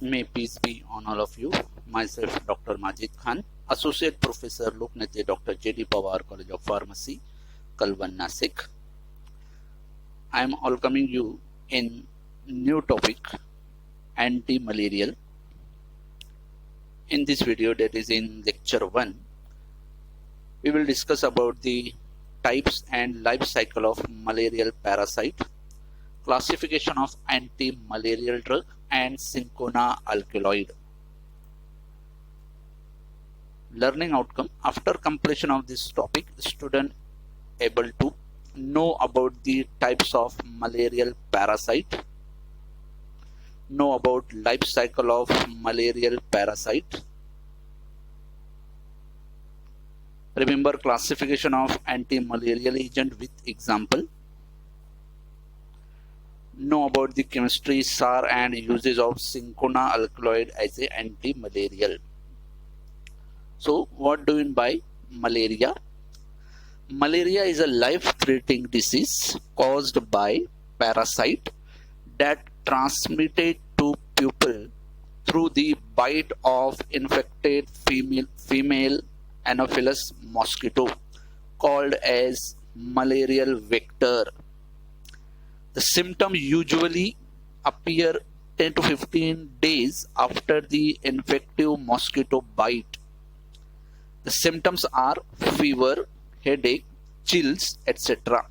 May peace be on all of you. Myself, Dr. Majid Khan, Associate Professor Loknete Dr. J.D. Pawar College of Pharmacy, Kalwan, Nasik. I am welcoming you in new topic, anti-malarial. In this video, that is in lecture 1, we will discuss about the types and life cycle of malarial parasite, classification of anti-malarial drug, and Synchona Alkaloid. Learning outcome: after completion of this topic, student able to know about the types of malarial parasite, know about life cycle of malarial parasite, remember classification of anti-malarial agent with example, know about the chemistry, SAR, and uses of Synchona Alkaloid as an anti-malarial. So, what do you mean by malaria? Malaria is a life-threatening disease caused by parasite that transmitted to people through the bite of infected female Anopheles mosquito called as malarial vector. The symptoms usually appear 10 to 15 days after the infective mosquito bite. The symptoms are fever, headache, chills, etc.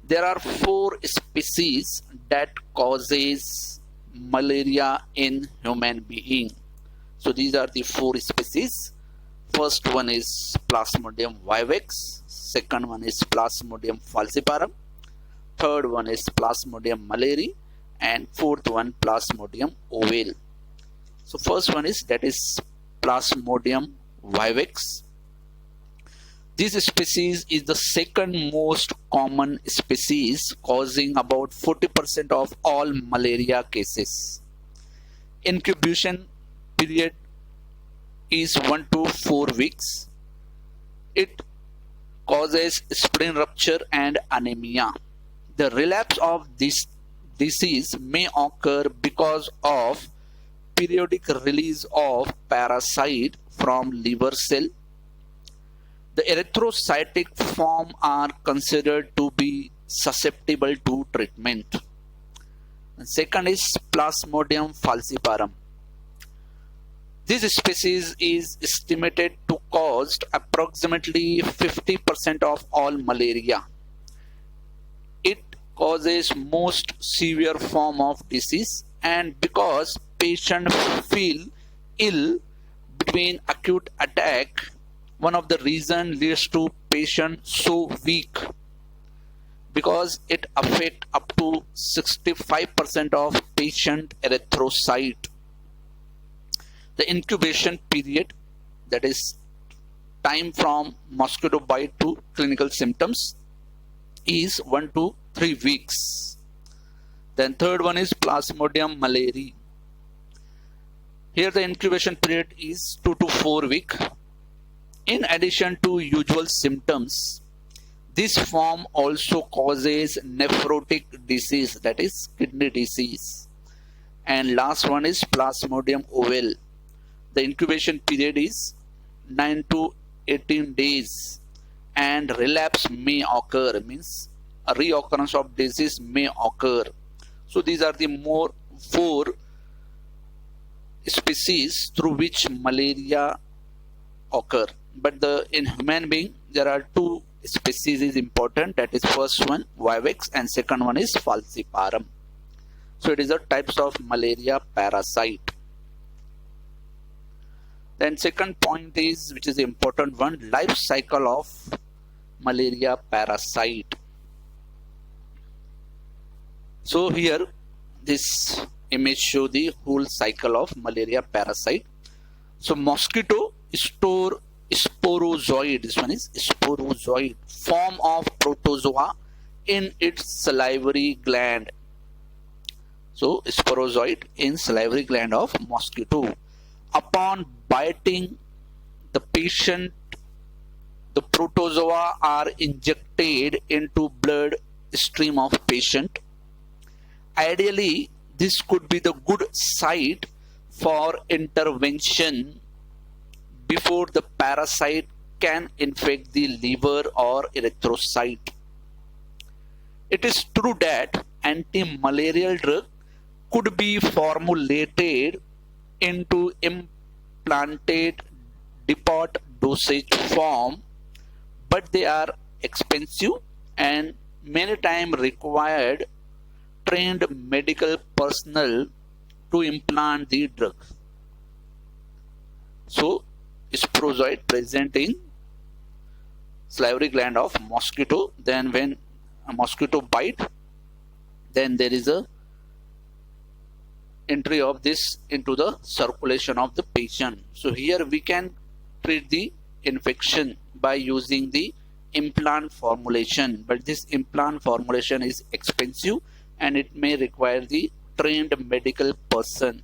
There are 4 species that causes malaria in human being. So these are the 4 species. First one is Plasmodium vivax, second one is Plasmodium falciparum, third one is Plasmodium malariae, and fourth one Plasmodium ovale. So first one is Plasmodium vivax. This species is the second most common species, causing about 40% of all malaria cases. Incubation period is 1 to 4 weeks. It causes spleen rupture and anemia. The relapse of this disease may occur because of periodic release of parasite from liver cell. The erythrocytic form are considered to be susceptible to treatment. And second is Plasmodium falciparum. This species is estimated to cause approximately 50% of all malaria. It causes most severe form of disease, and because patients feel ill between acute attack, one of the reasons leads to patient so weak because it affects up to 65% of patient erythrocyte. The incubation period, that is time from mosquito bite to clinical symptoms, is 1 to 3 weeks. Then third one is Plasmodium malariae. Here the incubation period is 2 to 4 weeks. In addition to usual symptoms, this form also causes nephrotic disease, that is kidney disease. And last one is Plasmodium ovale. The incubation period is 9 to 18 days and relapse may occur, means a reoccurrence of disease may occur. So these are the 4 species through which malaria occur. But in human being there are 2 species is important, that is first one vivax and second one is falciparum. So it is the types of malaria parasite. Then second point is, which is the important one, life cycle of malaria parasite. So here this image show the whole cycle of malaria parasite. So mosquito store sporozoid, this one is sporozoid, form of protozoa in its salivary gland. So sporozoid in salivary gland of mosquito. Upon biting the patient, the protozoa are injected into blood stream of patient. Ideally, this could be the good site for intervention before the parasite can infect the liver or erythrocyte. It is true that anti-malarial drug could be formulated into implanted depot dosage form, but they are expensive and many times required trained medical personnel to implant the drug. So, sporozoite present in salivary gland of mosquito. Then when a mosquito bite, then there is a entry of this into the circulation of the patient. So here we can treat the infection by using the implant formulation, but this implant formulation is expensive and it may require the trained medical person.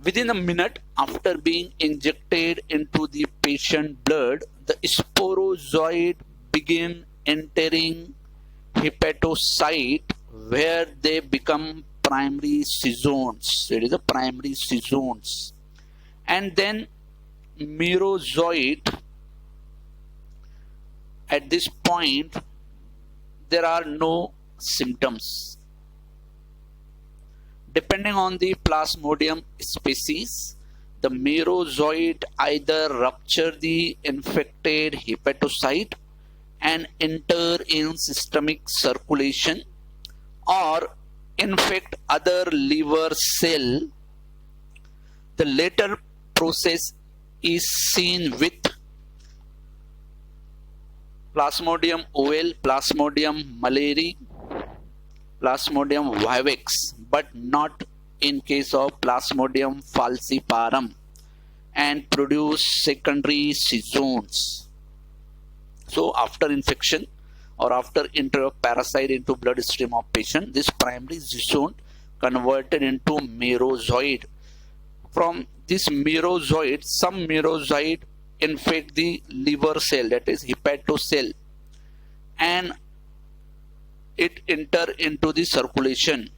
Within a minute after being injected into the patient blood, the sporozoite begin entering hepatocyte where they become primary sezones. It is a primary sezones. And then merozoite, at this point there are no symptoms. Depending on the Plasmodium species, the merozoite either rupture the infected hepatocyte and enter in systemic circulation or infect other liver cell. The latter process is seen with Plasmodium ovale, Plasmodium malariae, Plasmodium vivax, but not in case of Plasmodium falciparum, and produce secondary sezones. So after infection or after entry of parasite into bloodstream of patient, this primary zone converted into merozoite. From this merozoite, some merozoite infect the liver cell, that is hepatocell, and it enter into the circulation.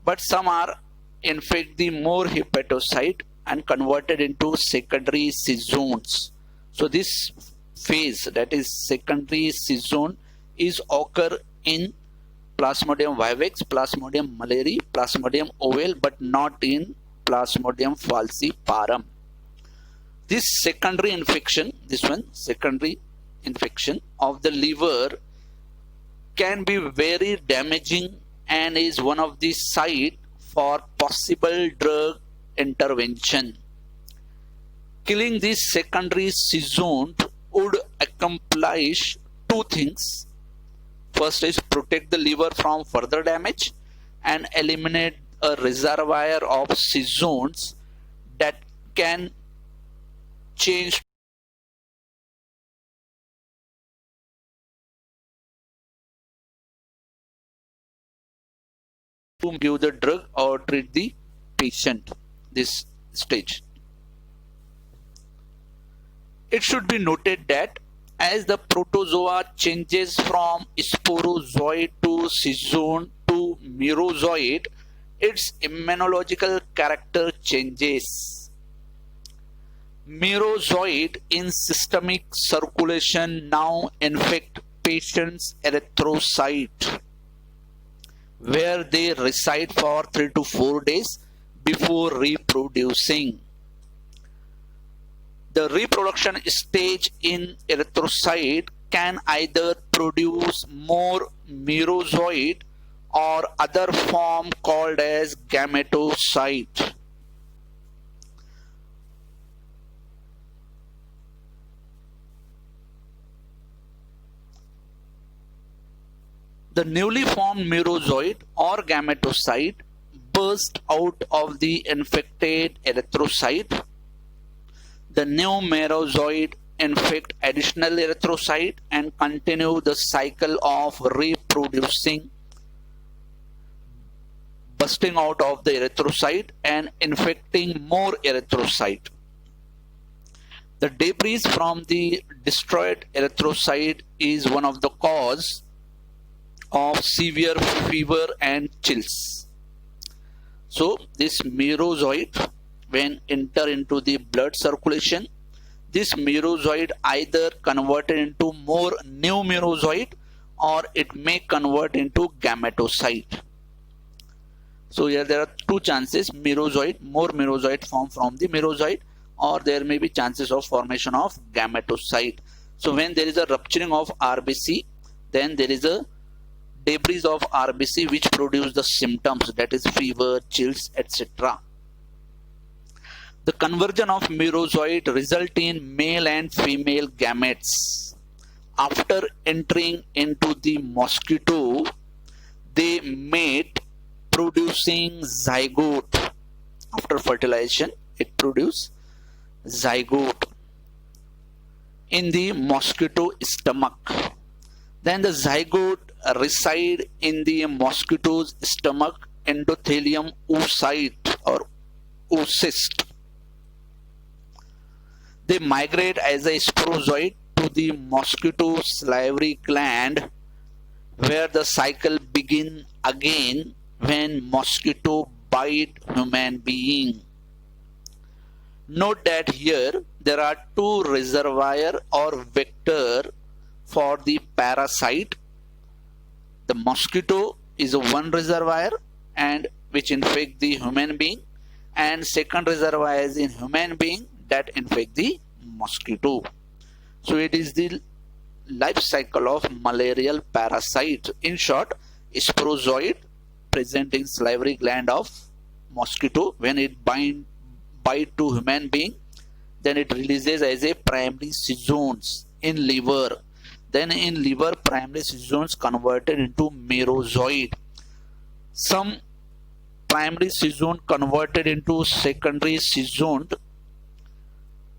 But some are infect the more hepatocyte and converted into secondary sezones. So this phase, that is secondary sezone, is occur in Plasmodium vivax, Plasmodium malariae, Plasmodium ovale, but not in Plasmodium falciparum. This secondary infection, secondary infection of the liver can be very damaging and is one of the site for possible drug intervention. Killing this secondary sezone would accomplish two things. First is protect the liver from further damage and eliminate a reservoir of sezones that can change to give the drug or treat the patient this stage. It should be noted that as the protozoa changes from sporozoite to sezone to merozoite, its immunological character changes. Merozoite in systemic circulation now infect patient's erythrocyte, where they reside for 3 to 4 days before reproducing. The reproduction stage in erythrocyte can either produce more merozoite or other form called as gametocyte. The newly formed merozoite or gametocyte burst out of the infected erythrocyte. The new merozoite infect additional erythrocyte and continue the cycle of reproducing, busting out of the erythrocyte and infecting more erythrocyte. The debris from the destroyed erythrocyte is one of the cause of severe fever and chills. So this merozoite, when enter into the blood circulation, this merozoite either converted into more new merozoite or it may convert into gametocyte. So here there are two chances: merozoite, more merozoite form from the merozoite, or there may be chances of formation of gametocyte. So when there is a rupturing of RBC, then there is a debris of RBC which produce the symptoms, that is fever, chills, etc. The conversion of merozoite result in male and female gametes. After entering into the mosquito, they mate, producing zygote. After fertilization, it produces zygote in the mosquito stomach. Then the zygote reside in the mosquito's stomach endothelium oocyte or oocyst. They migrate as a sporozoite to the mosquito salivary gland, where the cycle begins again when mosquito bite human being. Note that here there are two reservoir or vector for the parasite. The mosquito is one reservoir and which infect the human being, and second reservoir is in human being that infect the mosquito. So it is the life cycle of malarial parasite. In short, sporozoid present in salivary gland of mosquito. When it bite to human being, then it releases as a primary seasons in liver. Then in liver, primary seasons converted into merozoid. Some primary season converted into secondary season,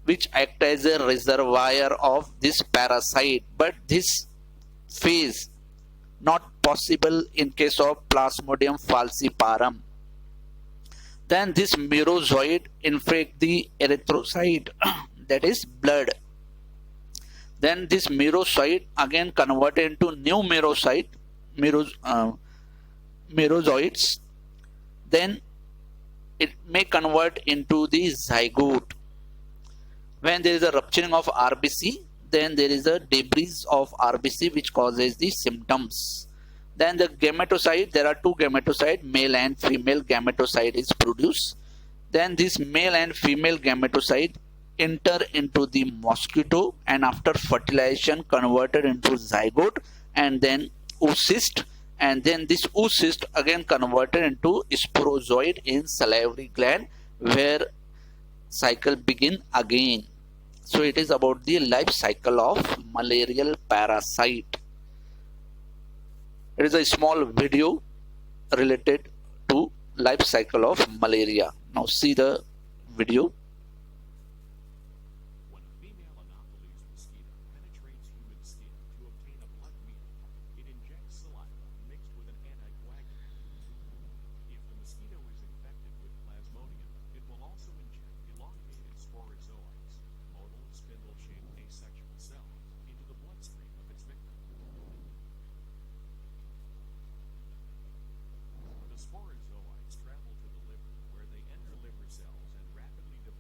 which act as a reservoir of this parasite. But this phase not possible in case of Plasmodium falciparum. Then this merozoid infect the erythrocyte, that is blood. Then this merozoite again converted into new merozoites. Then it may convert into the zygote. When there is a rupturing of RBC, then there is a debris of RBC which causes the symptoms. Then the gametocyte, there are two gametocyte, male and female gametocyte is produced. Then this male and female gametocyte enter into the mosquito and after fertilization converted into zygote and then oocyst, and then this oocyst again converted into sporozoid in salivary gland, where cycle begin again. So it is about the life cycle of malarial parasite. It is a small video related to life cycle of malaria. Now see the video. When a female Anopheles mosquito penetrates human skin to obtain a blood meal, it injects saliva mixed with an anticoagulant. If the mosquito is infected with Plasmodium, it will also inject elongated sporozoites, motile spindle-shaped asexual cells, into the bloodstream of its victim. The sporozoites travel to the liver, where they enter liver cells and rapidly divide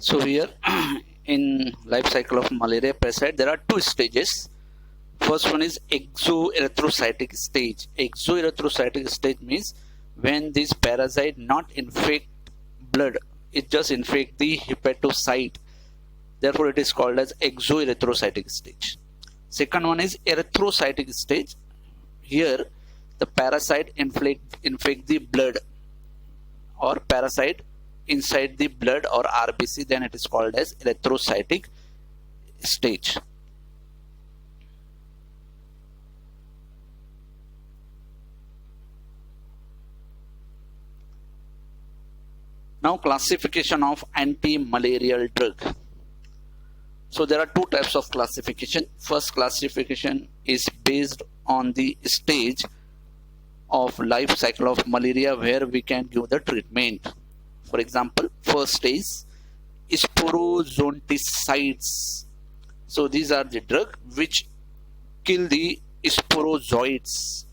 So here in life cycle of malaria parasite, there are two stages. First one is exoerythrocytic stage. Exoerythrocytic stage means when this parasite not infect blood, it just infect the hepatocyte. Therefore, it is called as exoerythrocytic stage. Second one is erythrocytic stage. Here, the parasite infect the blood or parasite inside the blood or RBC. Then it is called as erythrocytic stage. Now, classification of anti-malarial drug. So there are two types of classification. First classification is based on the stage of life cycle of malaria where we can give the treatment. For example, first stage sporozonticides. So these are the drug which kill the sporozoites.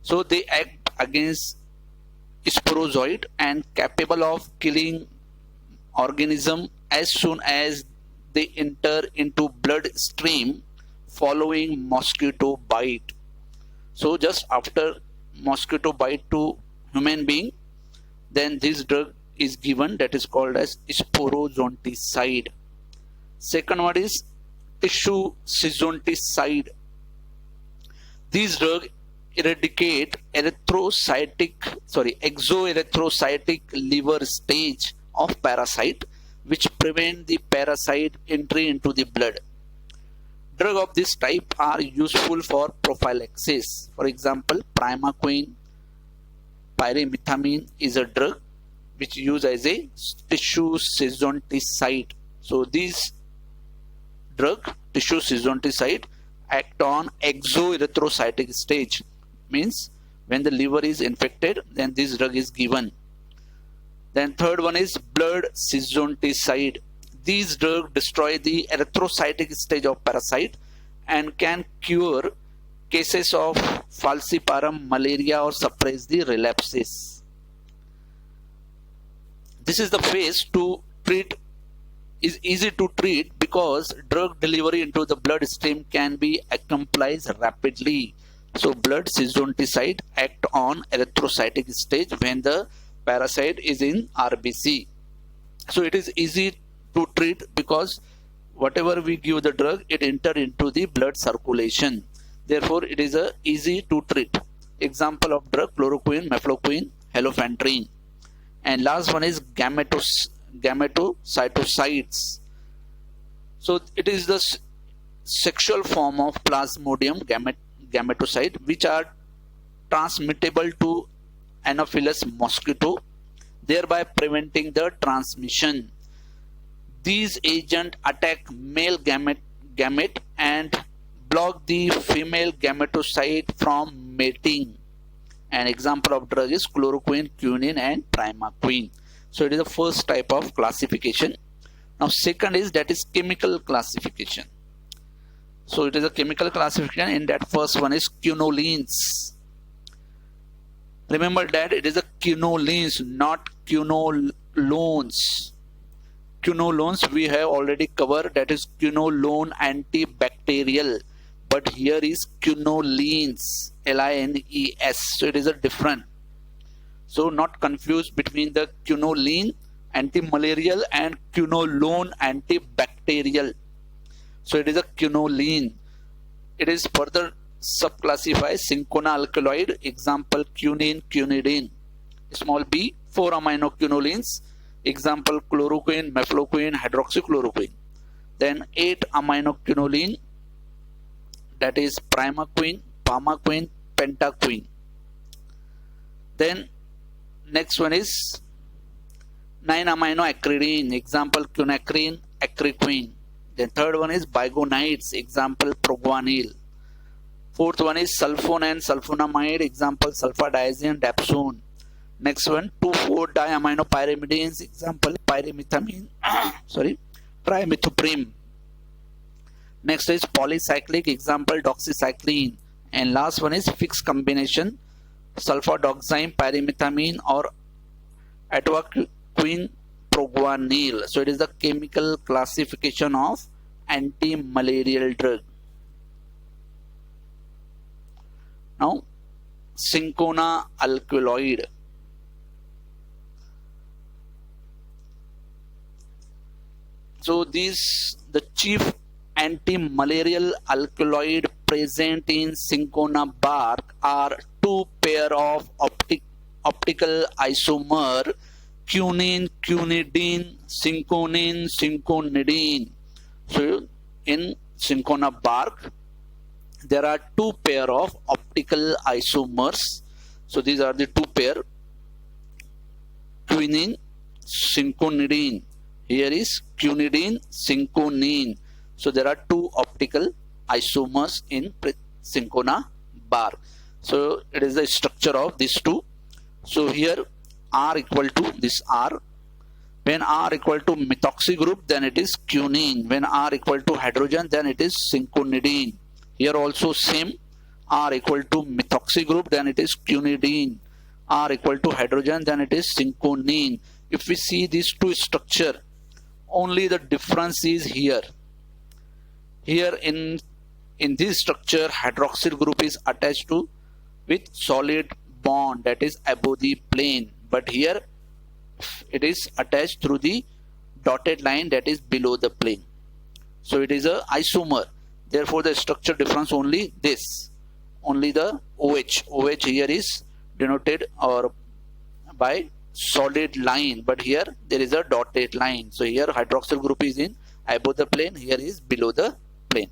So they act against sporozoid and capable of killing organism as soon as they enter into blood stream following mosquito bite. So just after mosquito bite to human being, then this drug is given, that is called as sporozonticide. Second one is tissuezonticide. These drugs eradicate exoerythrocytic liver stage of parasite, which prevent the parasite entry into the blood. Drugs of this type are useful for prophylaxis. For example, primaquine, pyrimethamine is a drug which used as a tissuezonticide. So these drug, tissuezonticide, act on exoerythrocytic stage. Means when the liver is infected, then this drug is given. Then third one is blood schizonticide. These drugs destroy the erythrocytic stage of parasite and can cure cases of falciparum, malaria, or suppress the relapses. This is the phase to treat, is easy to treat because drug delivery into the bloodstream can be accomplished rapidly. So blood schizonticide act on erythrocytic stage when the parasite is in RBC. So it is easy to treat because whatever we give the drug, it enter into the blood circulation. Therefore, it is easy to treat. Example of drug: chloroquine, mefloquine, halofantrine. And last one is gametocytes. So it is the sexual form of Plasmodium gametocyte, which are transmittable to Anopheles mosquito, thereby preventing the transmission. These agents attack male gamete and block the female gametocyte from mating. An example of drug is chloroquine, quinine, and primaquine. So it is the first type of classification. Now second is, that is chemical classification. So it is a chemical classification. In that, first one is Qnolenes. Remember that it is a Qnolenes, not Qnolones. Qnolones we have already covered, that is quinolone antibacterial. But here is Qnolenes, Lines. So it is a different. So not confused between the quinolene antimalarial and quinolone antibacterial. So it is a quinolene. It is further subclassified Synchona Alkaloid. Example: quinine, quinidine. Small b, 4 amino quinolenes. Example: chloroquine, mefloquine, hydroxychloroquine. Then 8 amino quinoline, that is primaquine, palmaquine, pentaquine. Then next one is 9 amino acridine. Example: quinacrine, acriquine. Then third one is bigonides. Example: proguanil. Fourth one is sulfone and sulfonamide. Example: sulfadiazine, dapsone. Next one, 2,4-diaminopyrimidines. Example: pyrimethamine, trimethoprim. Next is polycyclic. Example: doxycycline. And last one is fixed combination: sulfadoxime, pyrimethamine, or atwaquine, proguanil. So it is the chemical classification of anti-malarial drug. Now, Synchona Alkaloid. So these the chief anti-malarial alkaloid present in Synchona bark are two pair of optical isomer quinine, quinidine, synchonine, synchonidine. So in Synchona bark there are two pair of optical isomers. So these are the two pair, quinine, synchonidine. Here is quinidine, synchonine. So there are two optical isomers in Synchona bark. So it is the structure of these two. So here R equal to this R. When R equal to methoxy group, then it is quinine. When R equal to hydrogen, then it is synchonidine. Here also same, R equal to methoxy group, then it is quinidine. R equal to hydrogen, then it is synchonine. If we see these two structure, only the difference is here. Here in this structure, hydroxyl group is attached to with solid bond, that is above the plane. But here it is attached through the dotted line, that is below the plane. So it is a isomer. Therefore the structure difference only this. Only the OH. OH here is denoted or by solid line, but here there is a dotted line. So here hydroxyl group is in above the plane, here is below the plane.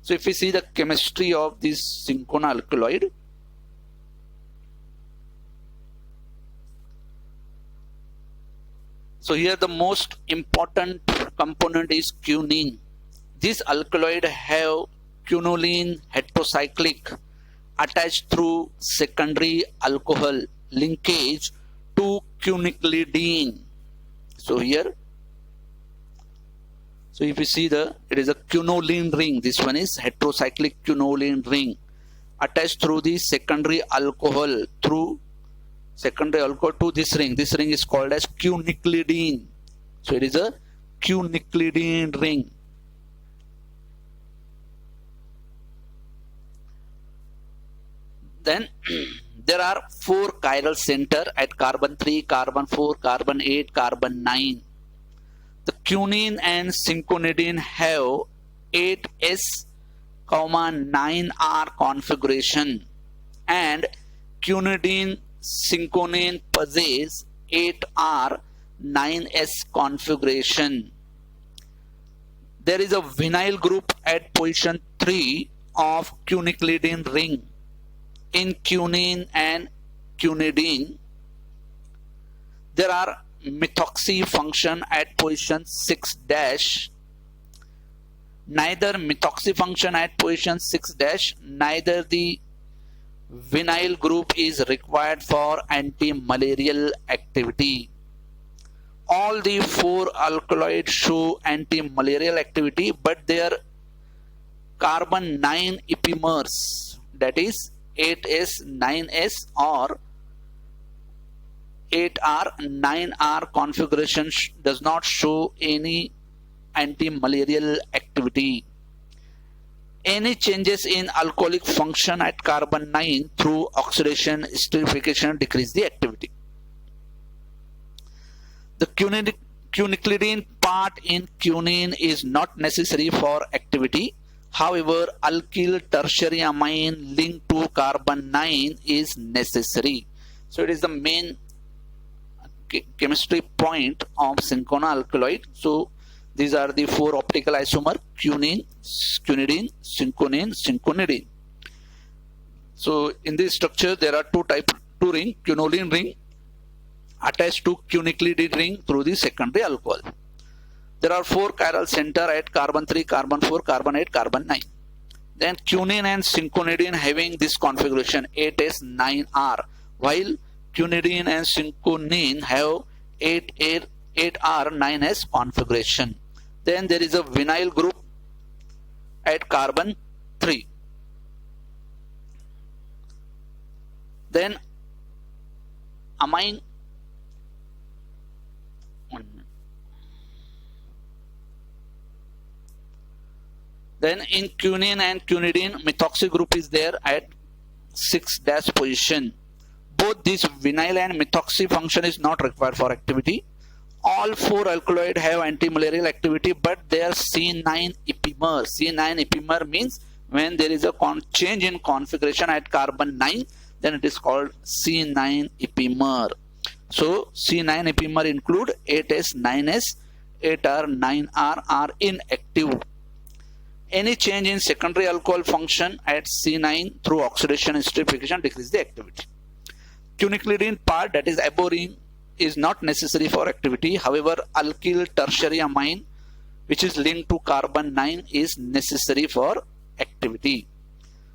So if we see the chemistry of this Synchona alkaloid, so here the most important component is quinine. This alkaloid have quinoline heterocyclic attached through secondary alcohol linkage to quiniquilidine. So here, so if you see it is a quinoline ring. This one is heterocyclic quinoline ring attached through the secondary alcohol to this ring. This ring is called as quiniquilidine. So it is a quiniquilidine ring. Then there are 4 chiral center at carbon 3, carbon 4, carbon 8, carbon 9. The quinine and synchonidine have 8s, 9r configuration, and quinidine synchonine possess 8r 9s configuration. There is a vinyl group at position 3 of quiniquilidine ring. In quinine and quinidine, there are methoxy function at position 6 dash. Neither methoxy function at position 6 dash, neither the vinyl group is required for anti-malarial activity. All the 4 alkaloids show anti-malarial activity, but their carbon 9 epimers, that is 8s, 9s or 8r, 9r configuration does not show any anti-malarial activity. Any changes in alcoholic function at carbon 9 through oxidation, esterification decrease the activity. The quiniquilidine part in quinine is not necessary for activity. However, alkyl tertiary amine linked to carbon 9 is necessary. So it is the main chemistry point of Synchona alkaloid. So these are the 4 optical isomer: quinine, quinidine, synchonine, synchonidine. So in this structure there are two ring, quinoline ring attached to quiniquilidine ring through the secondary alcohol. There are 4 chiral center at carbon 3, carbon 4, carbon 8, carbon 9. Then quinine and synchonidine having this configuration 8s, 9r, while quinidine and synchonine have 8r, 9s configuration. Then there is a vinyl group at carbon 3. Then amine, 1 minute. Then in quinine and quinidine, methoxy group is there at 6' position. Both this vinyl and methoxy function is not required for activity. All 4 alkaloids have antimalarial activity, but they are C9 epimer. C9 epimer means when there is a change in configuration at carbon 9, then it is called C9 epimer. So C9 epimer include 8s, 9s, 8r, 9r are inactive. Any change in secondary alcohol function at C9 through oxidation and esterification decrease the activity. Quinacridine part, that is aborine, is not necessary for activity. However, alkyl tertiary amine, which is linked to carbon 9, is necessary for activity.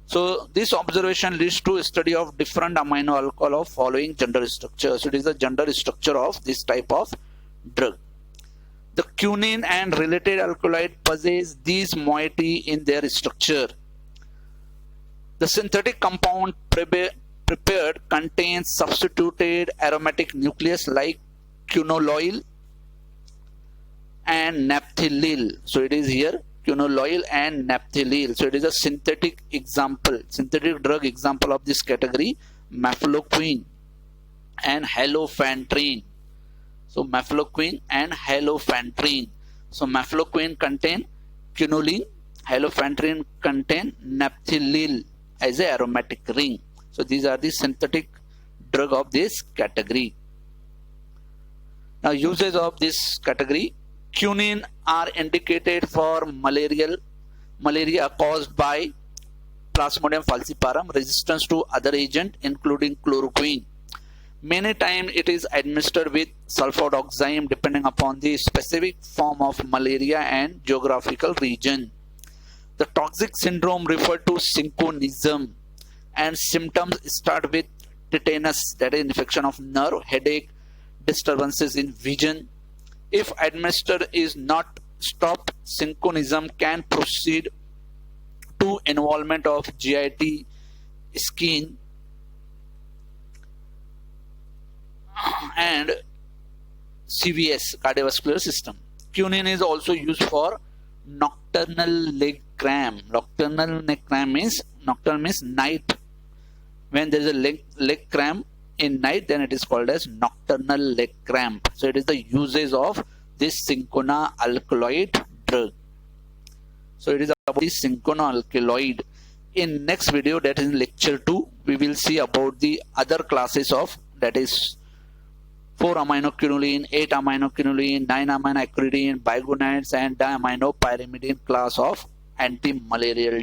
So this observation leads to a study of different amino alcohol of following gender structure. So it is the gender structure of this type of drug. The quinine and related alkaloid possess these moiety in their structure. The synthetic compound prepared contains substituted aromatic nucleus like quinolyl and naphthalene. So it is here quinolyl and naphthalene. So it is a synthetic drug example of this category, mefloquine and halofantrine. So mefloquine and halofantrine. So mefloquine contain quinoline, halofantrine contain naphthalene as a aromatic ring. So these are the synthetic drug of this category. Now uses of this category: quinine are indicated for malaria caused by Plasmodium falciparum, resistance to other agent including chloroquine. Many times it is administered with sulfadoxime depending upon the specific form of malaria and geographical region. The toxic syndrome referred to synchonism, and symptoms start with tetanus, that is infection of nerve, headache, disturbances in vision. If administered is not stopped, synchonism can proceed to involvement of GIT, skin, and CVS, cardiovascular system. Quinine is also used for nocturnal leg cramp. Nocturnal means night. When there is a leg cramp in night, then it is called as nocturnal leg cramp. So it is the uses of this Synchona alkaloid drug. So it is about the Synchona alkaloid. In next video, that is in lecture 2, we will see about the other classes of, that is 4-aminoquinoline, 8-aminoquinoline, 9-aminoacridine, bigonides and diaminopyrimidine class of antimalarial